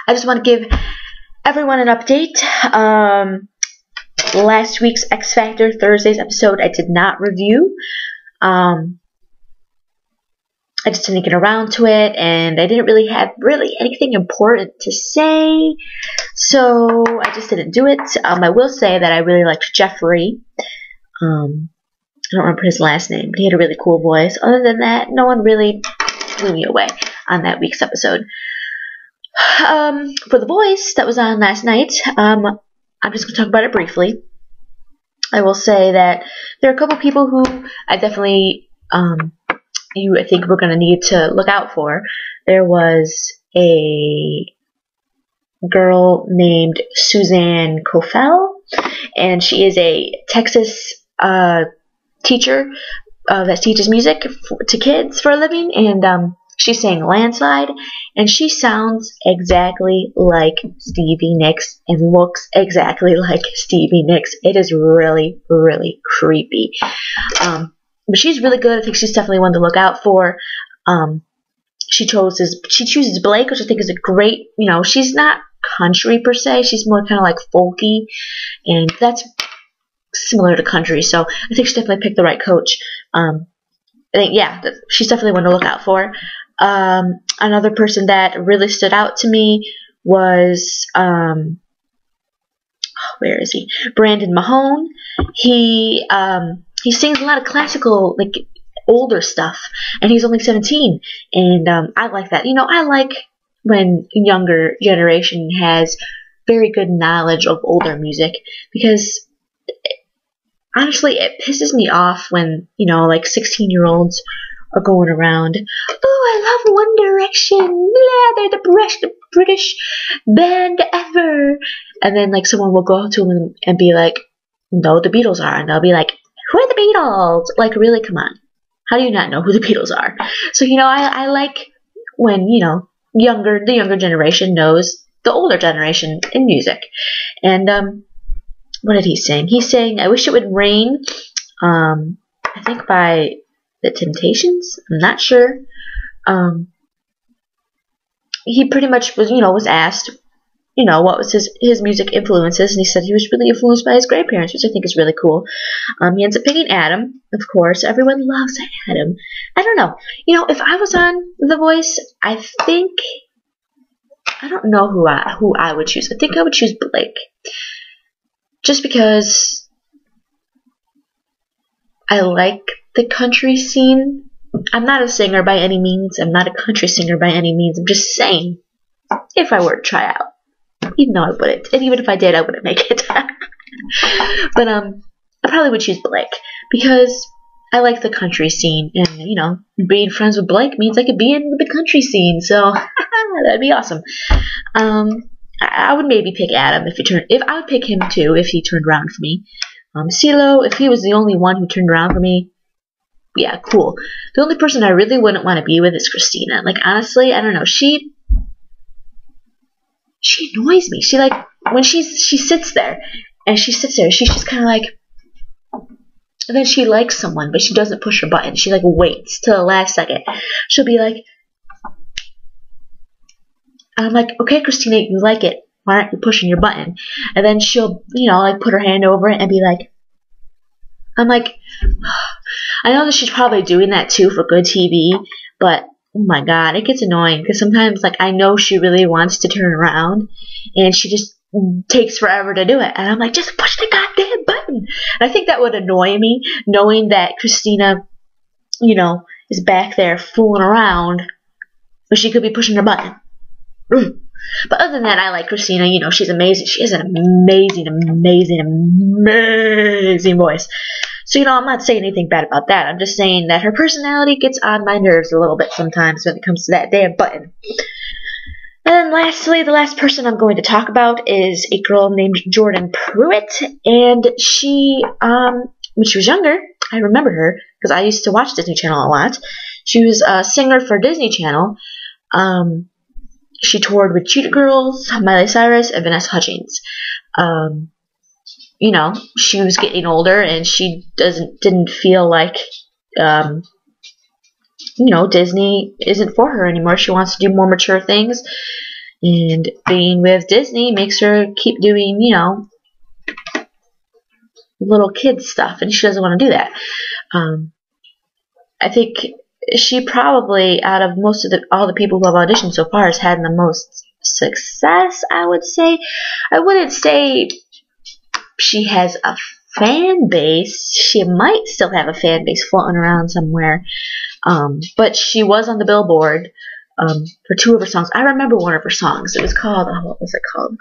I just want to give everyone an update. Last week's X Factor Thursday's episode I did not review. I just didn't get around to it, and I didn't really have anything important to say, so I just didn't do it. I will say that I really liked Jeffrey. I don't remember his last name, but he had a really cool voice. Other than that, no one really blew me away on that week's episode. For The Voice that was on last night, I'm just going to talk about it briefly. I will say that there are a couple people who I definitely I think we're going to need to look out for. There was a girl named Suzanne Kofel, and she is a Texas teacher that teaches music to kids for a living, and she sang Landslide, and she sounds exactly like Stevie Nicks and looks exactly like Stevie Nicks. It is really, really creepy. But she's really good. I think she's definitely one to look out for. She chooses Blake, which I think is a great, she's not country per se. She's more kind of like folky, and that's similar to country. So I think she definitely picked the right coach. I think, she's definitely one to look out for. Another person that really stood out to me was, where is he? Brandon Mahone. He sings a lot of classical, like, older stuff, and he's only 17, and I like that. I like when younger generation has very good knowledge of older music, because honestly, it pisses me off when, like 16-year-olds are going around, oh, I love One Direction, yeah, they're the British band ever, and then, like, someone will go up to them and be like, no, the Beatles are, and they'll be like, who are the Beatles? Like, really, come on. How do you not know who the Beatles are? So, I like when, the younger generation knows the older generation in music. And, what did he sing? He sang I Wish It Would Rain, I think by The Temptations. I'm not sure. He pretty much was asked, what was his music influences, and he said he was really influenced by his grandparents, which I think is really cool. He ends up picking Adam, of course. Everyone loves Adam. I don't know. If I was on The Voice, I don't know who I would choose. I think I would choose Blake. Just because I like the country scene. I'm not a singer by any means. I'm not a country singer by any means. I'm just saying, if I were to try out. Even though I wouldn't. And even if I did, I wouldn't make it. But I probably would choose Blake, because I like the country scene. And, being friends with Blake means I could be in the country scene. So, that'd be awesome. I would maybe pick Adam I would pick him too if he turned around for me. CeeLo, if he was the only one who turned around for me, yeah, cool. The only person I really wouldn't want to be with is Christina. Like, honestly, I don't know. She annoys me. She, like, when she sits there, she's just kind of like, and then she likes someone, but she doesn't push her button. She, like, waits till the last second. She'll be like, I'm like, okay, Christina, you like it. Why aren't you pushing your button? And then she'll, like, put her hand over it and be like, I'm like, I know that she's probably doing that too for good TV, but oh my god, it gets annoying, because sometimes, like, I know she really wants to turn around, and she just takes forever to do it, and I'm like, just push the goddamn button. And I think that would annoy me, knowing that Christina, is back there fooling around, but she could be pushing her button. But other than that, I like Christina. She's amazing. She has an amazing, amazing, amazing voice. So, I'm not saying anything bad about that. I'm just saying that her personality gets on my nerves a little bit sometimes when it comes to that damn button. And then lastly, the last person I'm going to talk about is a girl named Jordan Pruitt. And she, when she was younger, I remember her because I used to watch Disney Channel a lot. She was a singer for Disney Channel. She toured with Cheetah Girls, Miley Cyrus, and Vanessa Hudgens. She was getting older, and she didn't feel like, Disney isn't for her anymore. She wants to do more mature things, And being with Disney makes her keep doing, you know, little kid stuff, and she doesn't want to do that. I think she probably, out of most of all the people who have auditioned so far, has had the most success, I would say. I wouldn't say she has a fan base. She might still have a fan base floating around somewhere. But she was on the Billboard for 2 of her songs. I remember one of her songs. It was called, what was it called?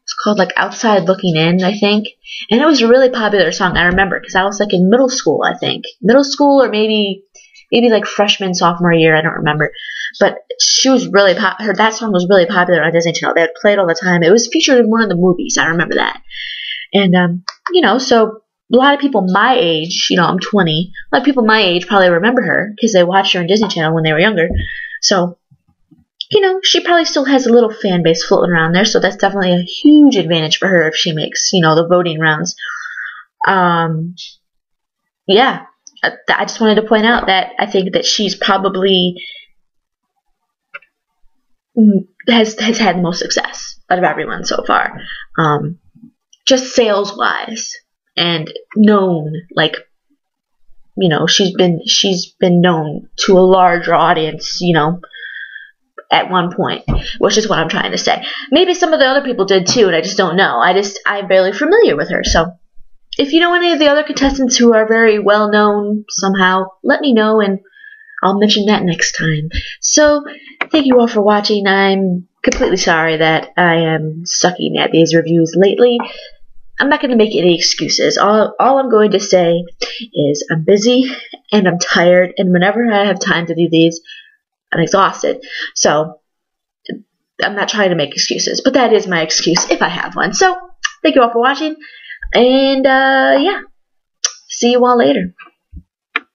It's called like Outside Looking In, I think. And it was a really popular song, I remember, because I was like in middle school, I think. Middle school, or maybe like freshman, sophomore year, I don't remember. But she was really that song was really popular on Disney Channel. They would play it all the time. It was featured in one of the movies, I remember that. And, you know, so a lot of people my age, you know, I'm 20, a lot of people my age probably remember her because they watched her on Disney Channel when they were younger. So, you know, she probably still has a little fan base floating around there, so that's definitely a huge advantage for her if she makes, you know, the voting rounds. Yeah, I just wanted to point out that I think that she's probably has had the most success out of everyone so far, just sales-wise, and known, like, you know, she's been known to a larger audience, you know, at one point, which is what I'm trying to say. Maybe some of the other people did too, and I just don't know. I'm barely familiar with her. So if you know any of the other contestants who are very well known somehow, let me know and I'll mention that next time. So thank you all for watching. I'm completely sorry that I am sucking at these reviews lately. I'm not going to make any excuses. All I'm going to say is I'm busy and I'm tired, and whenever I have time to do these, I'm exhausted. So I'm not trying to make excuses, but that is my excuse if I have one. So thank you all for watching, and yeah, see you all later.